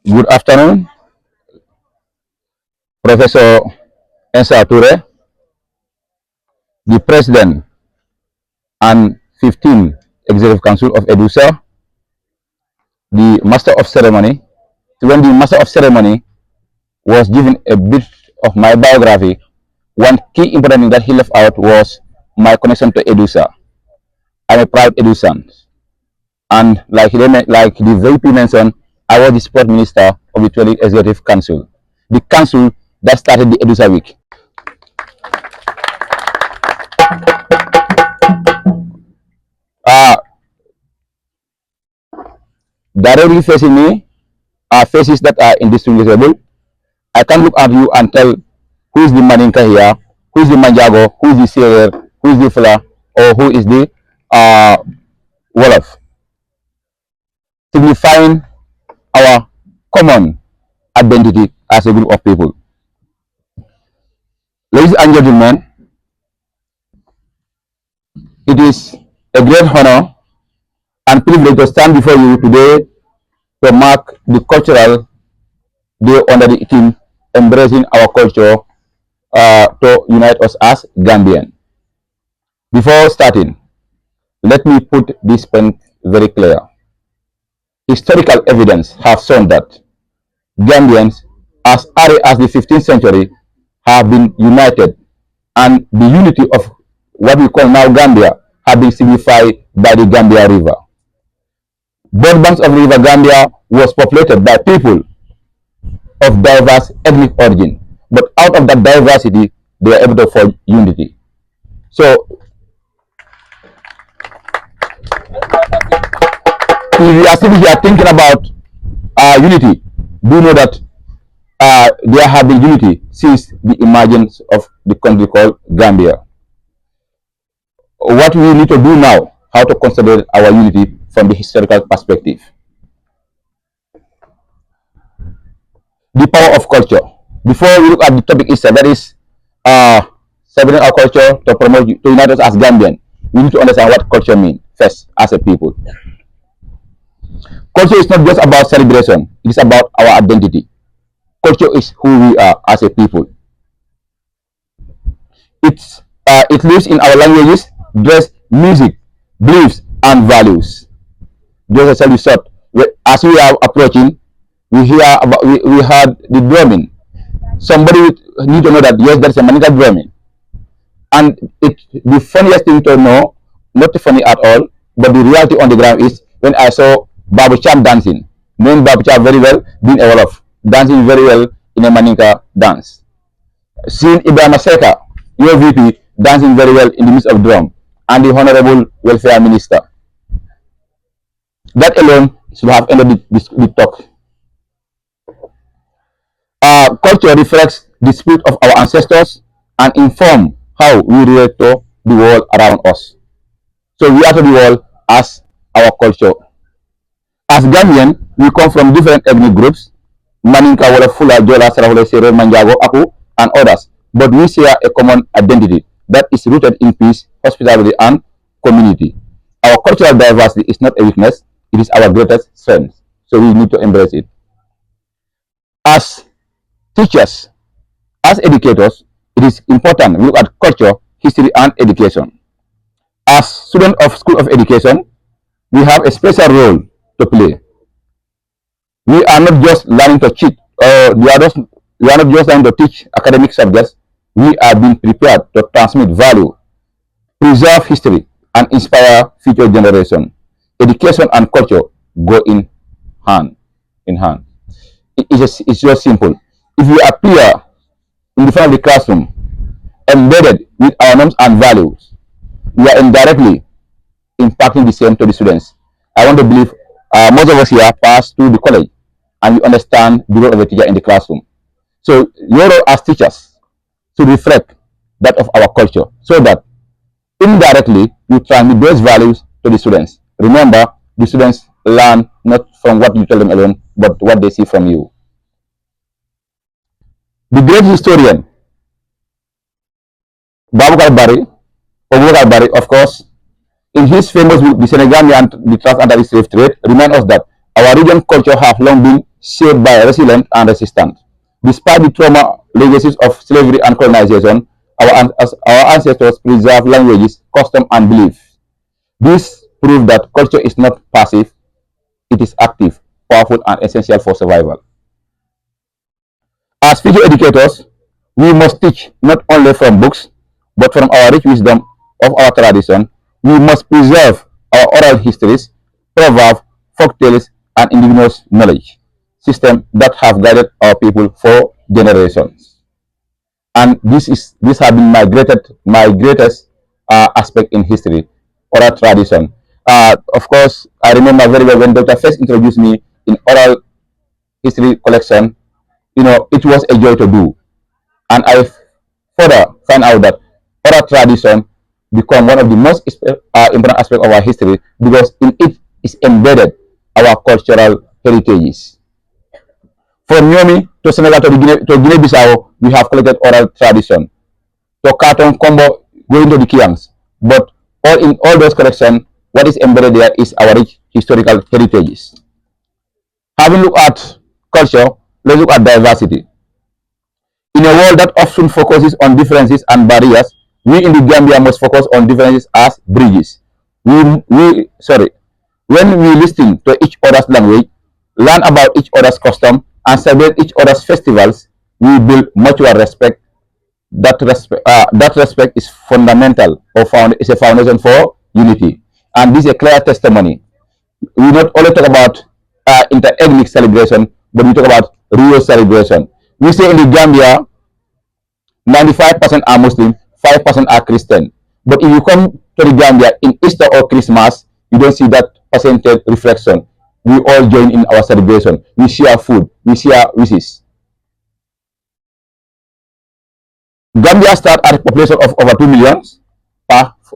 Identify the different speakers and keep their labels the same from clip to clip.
Speaker 1: Good afternoon, Professor Ensa Toure, the President and 15th Executive Council of EDUSA, the Master of Ceremony. When the Master of Ceremony was given a bit of my biography, one key important thing that he left out was my connection to EDUSA. I'm a proud EDUSAN. And like the VP mentioned, I was the Sport Minister of the 12th Executive Council, the council that started the EDUSA Week. Directly facing me are faces that are indistinguishable. I can look at you and tell who is the Maninka here, who is the Manjago, who is the Sailor, who is the Fula, or who is the Wolof, signifying our common identity as a group of people. Ladies and gentlemen, it is a great honor and privilege to stand before you today to mark the cultural day under the theme Embracing Our Culture to unite us as Gambian. Before starting, let me put this point very clear. Historical evidence have shown that Gambians, as early as the 15th century, have been united, and the unity of what we call now Gambia have been signified by the Gambia River. Both banks of the River Gambia was populated by people of diverse ethnic origin, but out of that diversity, they were able to form unity. So, if you are still here thinking about unity, do know that there have been unity since the emergence of the country called Gambia. What we need to do now, how to consider our unity from the historical perspective. The power of culture. Before we look at the topic itself, that is celebrating our culture to promote, to unite us as Gambian, we need to understand what culture means first as a people. Culture is not just about celebration, it is about our identity. Culture is who we are as a people. It lives in our languages, dress, music, beliefs, and values. Just as we short, as we are approaching, we heard the drumming. Somebody need to know that yes, there's a Maninka drumming, and the funniest thing to know, not funny at all, but the reality on the ground is when I saw Babu Cham dancing, knowing Babu Cham very well, being a Wolof, dancing very well in a Maninka dance. Seeing Ibrahim Seka, your VP, dancing very well in the midst of drum, and the Honorable Welfare Minister. That alone should have ended the talk. Culture reflects the spirit of our ancestors and inform how we relate to the world around us. So we are to the world as our culture. As Gambian, we come from different ethnic groups, Maninka, Wolof, Fula, Jola, Sarahole, Sere, Manjago, Aku, and others. But we share a common identity that is rooted in peace, hospitality, and community. Our cultural diversity is not a weakness, it is our greatest strength. So we need to embrace it. As teachers, as educators, it is important we look at culture, history, and education. As students of School of Education, we have a special role to play. We are not just learning to cheat, we are not just learning to teach academic subjects. We are being prepared to transmit value, preserve history, and inspire future generations. Education and culture go hand in hand. It's just simple. If we appear in the front of the classroom embedded with our norms and values, we are indirectly impacting the same to the students. I want to believe most of us here pass through the college and you understand the role of a teacher in the classroom. So your role as teachers should reflect that of our culture so that indirectly you transmit those values to the students. Remember, the students learn not from what you tell them alone, but what they see from you. The great historian Babukar Bari, of course, in his famous book, The Senegambia and the Transatlantic Slave Trade, remind us that our region culture have long been shaped by resilience and resistance. Despite the trauma legacies of slavery and colonization, our ancestors preserved languages, customs, and beliefs. This proves that culture is not passive, it is active, powerful, and essential for survival. As future educators, we must teach not only from books, but from our rich wisdom of our tradition. We must preserve our oral histories, proverbs, folk tales, and indigenous knowledge systems that have guided our people for generations. And this has been my greatest aspect in history, oral tradition. Of course, I remember very well when Dr. first introduced me in oral history collection. It was a joy to do, and I further find out that oral tradition become one of the most important aspects of our history because in it is embedded our cultural heritages. From Nyomi to Senegal to Guinea-Bissau, we have collected oral tradition. To Carton, Combo, going to the Kiangs. But in all those collections, what is embedded there is our rich historical heritages. Having looked at culture, let's look at diversity. In a world that often focuses on differences and barriers, we in the Gambia must focus on differences as bridges. When we listen to each other's language, learn about each other's custom, and celebrate each other's festivals, we build mutual respect. That respect is fundamental or is a foundation for unity. And this is a clear testimony. We not only talk about inter-ethnic celebration, but we talk about real celebration. We say in the Gambia, 95% are Muslim, 5% are Christian. But if you come to the Gambia in Easter or Christmas, you don't see that percentage reflection. We all join in our celebration. We share food, we share wishes. Gambia starts at a population of over 2 million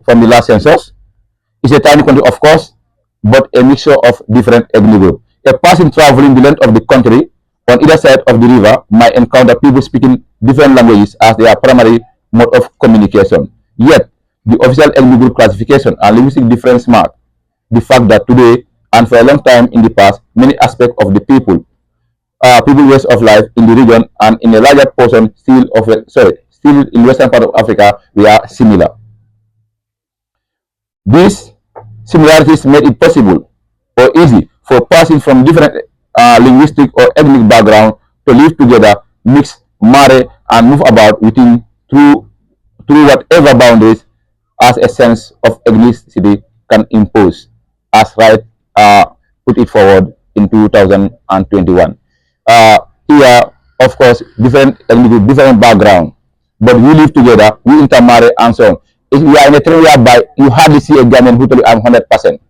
Speaker 1: from the last census. It's a tiny country, of course, but a mixture of different ethnic groups. A person traveling the length of the country on either side of the river might encounter people speaking different languages as their primary mode of communication. Yet, the official ethnic group classification and linguistic difference mark the fact that today and for a long time in the past, many aspects of the people ways of life in the region and in a larger portion still in western part of Africa, we are similar. These similarities made it possible or easy for persons from different linguistic or ethnic background to live together, mix, marry, and move about within through whatever boundaries as a sense of ethnicity can impose, as Wright put it forward in 2021. Here, of course, different ethnic group, different background, but we live together, we intermarry, and so on. If we are in a term whereby you hardly see a Ghanaian who tell you I'm 100%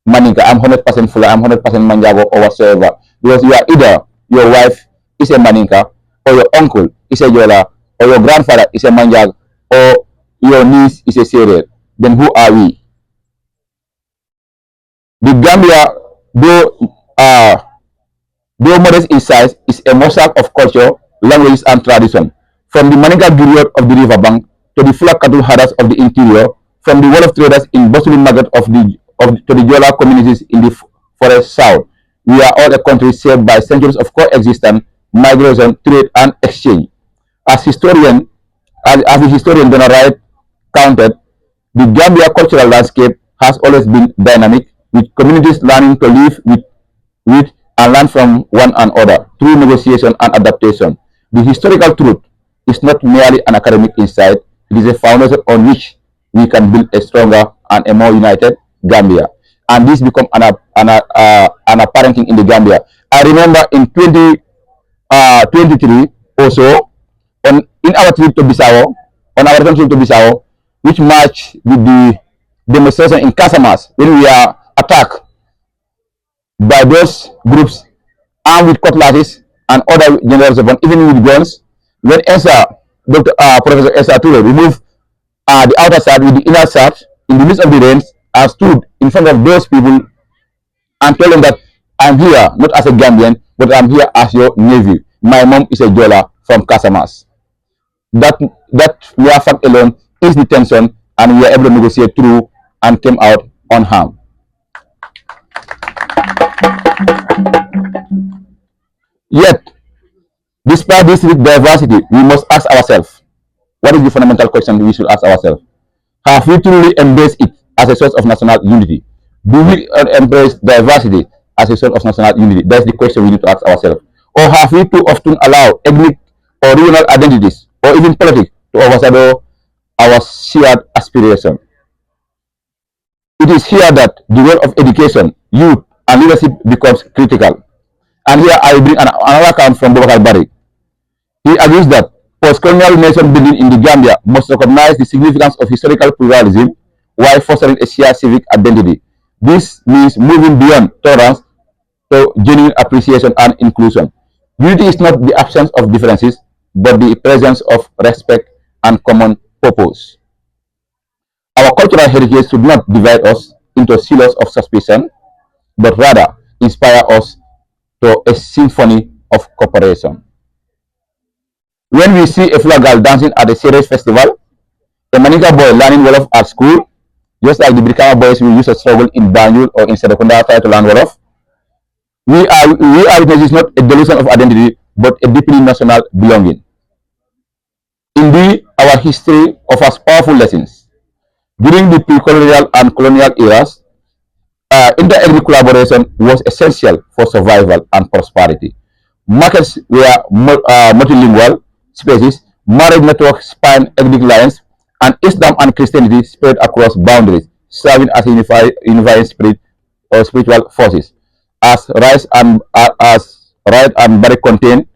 Speaker 1: Maninka, I'm 100% Fula, I'm 100% Manjago, or whatsoever. Because you are either your wife is a Maninka, or your uncle is a Yola, or your grandfather is a Manjag, or your niece is a Sere. Then who are we? The Gambia, though modest in size, is a mosaic of culture, languages, and tradition. From the Maninka period of the riverbank to the Fula cattle herders of the interior, from the Wolof traders in bustling market to the Jola communities in the forest south, we are all a country shaped by centuries of coexistence, migration, trade, and exchange. As the historian Donald Wright counted, the Gambia cultural landscape has always been dynamic, with communities learning to live with and learn from one another through negotiation and adaptation. The historical truth is not merely an academic insight, it is a foundation on which we can build a stronger and a more united Gambia. And this becomes an apparent thing in the Gambia. I remember in 2023 also, in our trip to Bissau, on our return trip to Bissau, which matched with the demonstration in Casamas, when we are attacked by those groups armed with cutlasses and other generals, even with guns, when Professor Esa Ture removed the outer side with the inner side in the midst of the range and stood in front of those people and told them that I'm here not as a Gambian, but I'm here as your navy. My mom is a Jola from Casamas. That mere fact alone is the tension, and we are able to negotiate through and came out unharmed. Yet, despite this rich diversity, we must ask ourselves, what is the fundamental question we should ask ourselves? Have we truly embraced it as a source of national unity? Do we embrace diversity as a source of national unity? That's the question we need to ask ourselves. Or have we too often allowed ethnic or regional identities or even politics to overshadow our shared aspiration? It is here that the role of education, youth, and leadership becomes critical. And here I bring another account from Bobakar Bari. He agrees that post-colonial nation building in the Gambia must recognize the significance of historical pluralism while fostering a shared civic identity. This means moving beyond tolerance to genuine appreciation and inclusion. Unity is not the absence of differences, but the presence of respect and common purpose. Our cultural heritage should not divide us into silos of suspicion, but rather inspire us to a symphony of cooperation. When we see a flower girl dancing at a serious festival, a Maninka boy learning Wolof at school, just like the Brikama boys who used to struggle in Banjul or in Serekunda try to learn Wolof, we are witnesses not a delusion of identity, but a deeply national belonging. Indeed, our history offers powerful lessons. During the pre-colonial and colonial eras, inter-ethnic collaboration was essential for survival and prosperity. Markets were multilingual spaces, marriage networks spanned ethnic lines, and Islam and Christianity spread across boundaries, serving as unifying spirit or spiritual forces. As Rice and Barry contain,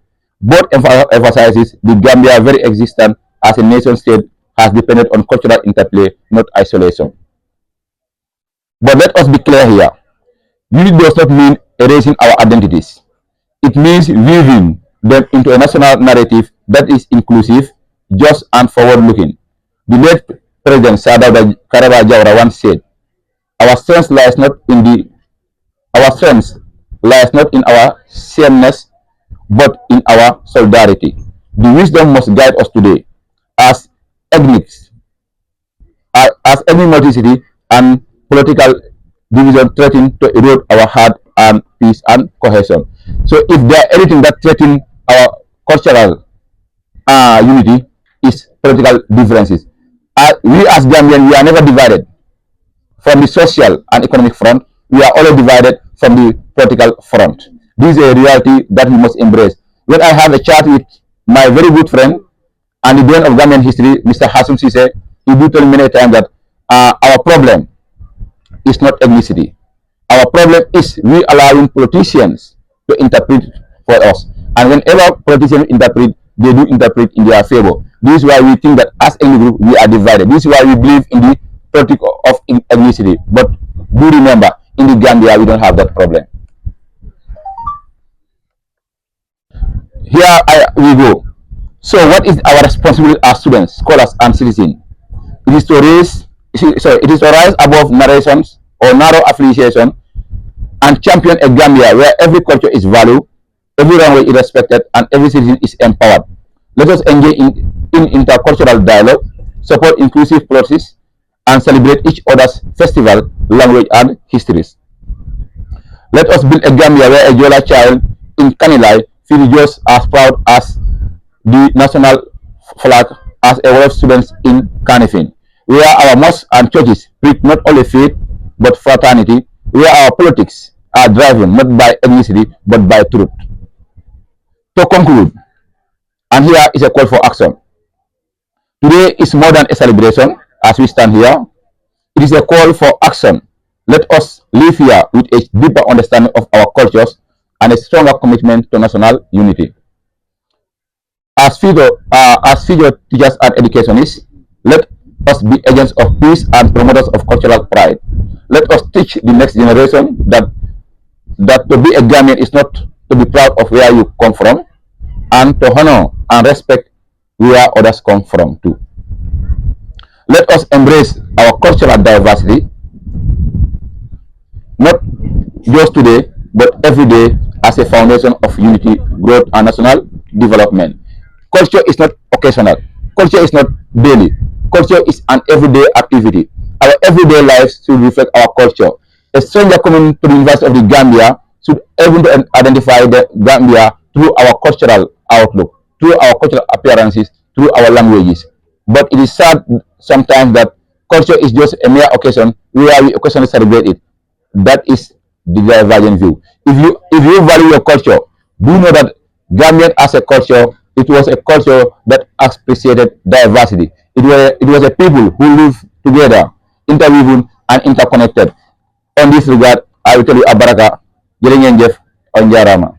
Speaker 1: both emphasizes the Gambia very existence as a nation state has depended on cultural interplay, not isolation. But let us be clear here. Unity does not mean erasing our identities. It means weaving them into a national narrative that is inclusive, just, and forward-looking. The late President Sadao Karaba Jawara once said, "Our strength lies not in our sameness, but in our solidarity." The wisdom must guide us today, as ethnics, as ethnic multiplicity and political division threaten to erode our heart and peace and cohesion. So, if there is anything that threatens our cultural unity, is political differences. We as Gambians, we are never divided from the social and economic front. We are always divided from the political front. This is a reality that we must embrace. When I have a chat with my very good friend and the brain of Gambian history, Mr. Hassan Sise, he do tell me many times that our problem is not ethnicity. Our problem is we allowing politicians to interpret for us. And whenever politicians interpret, they do interpret in their favor. This is why we think that as a group we are divided. This is why we believe in the politics of ethnicity. But do remember, in the Gambia we don't have that problem. Here we go. So what is our responsibility as students, scholars, and citizens? It is to rise above narrations or narrow affiliation and champion a Gambia where every culture is valued, every language is respected, and every citizen is empowered. Let us engage in intercultural dialogue, support inclusive process, and celebrate each other's festival, language, and histories. Let us build a Gambia where a Jola child in Kanilai feels just as proud as the national flag as a lot of students in Kanifing, where our mosques and churches preach not only faith but fraternity, where our politics are driven not by ethnicity but by truth. To conclude, and here is a call for action. Today is more than a celebration as we stand here. It is a call for action. Let us live here with a deeper understanding of our cultures and a stronger commitment to national unity. As future teachers and educationists, let us be agents of peace and promoters of cultural pride. Let us teach the next generation that to be a Gambian is not to be proud of where you come from, and to honor and respect where others come from too. Let us embrace our cultural diversity, not just today, but every day, as a foundation of unity, growth, and national development. Culture is not occasional. Culture is not daily. Culture is an everyday activity. Our everyday lives should reflect our culture. A stranger coming to the University of the Gambia should able to identify the Gambia through our cultural outlook, through our cultural appearances, through our languages. But it is sad sometimes that culture is just a mere occasion where we occasionally celebrate it. That is the divergent view. If you value your culture, do know that Gambian as a culture, it was a culture that appreciated diversity. It was a people who live together, interweaving and interconnected. On this regard, I will tell you Abaraka, jërë ngeen jëf, on jarama.